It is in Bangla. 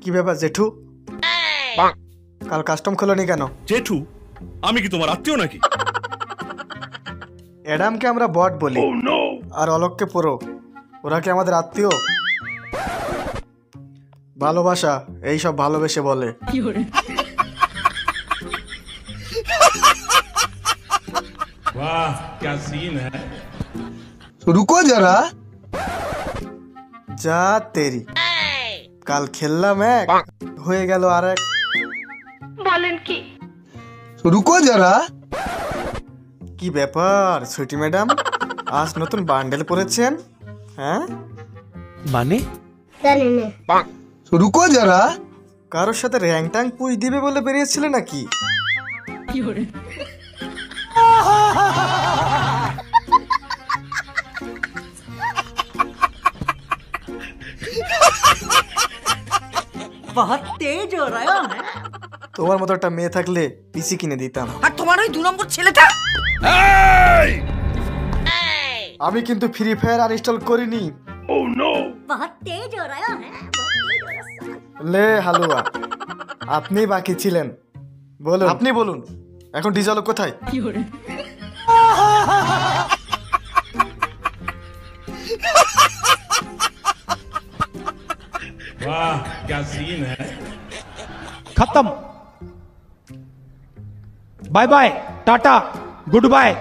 কি ব্যাপার জেঠু? কাল কাস্টম খোলনি কেন? জেঠু, আমি কি তোমার আত্মীয় নাকি? অ্যাডামকে আমরা বট বলি, আর অলোককে পুরো। ওরা কি আমাদের আত্মীয়? ভালোবাসা এইসব ভালোবেসে বলে। वाह क्या सीन है। रुको जरा। যা তেরি, কাল খেললাম এক, হয়ে গেল আর এক। বলেন কি? रुको जरा। কি ব্যাপার সুইটি ম্যাডাম, আজ নতুন বান্ডেল পরেছেন? হ্যাঁ, মানে रुको जरा। কারোর সাথে র্যাংটাং পুষ দিবে বলে বেরিয়েছিলে নাকি? बहुत तेज हो रहा है। তোমার মতো একটা মেয়ে থাকলে পিসি কিনে দিতাম। আর তোমার ওই 2 নম্বর ছেলেটা? আমি কিন্তু ফ্রি ফায়ার আনইনস্টল করিনি। बहुत तेज हो रहा है। লে হালুয়া, আপনি বাকি ছিলেন। বলুন, আপনি বলুন, এখন ডিজল কোথায়? वाह क्या सीन है। खत्म। Bye bye, tata, good bye.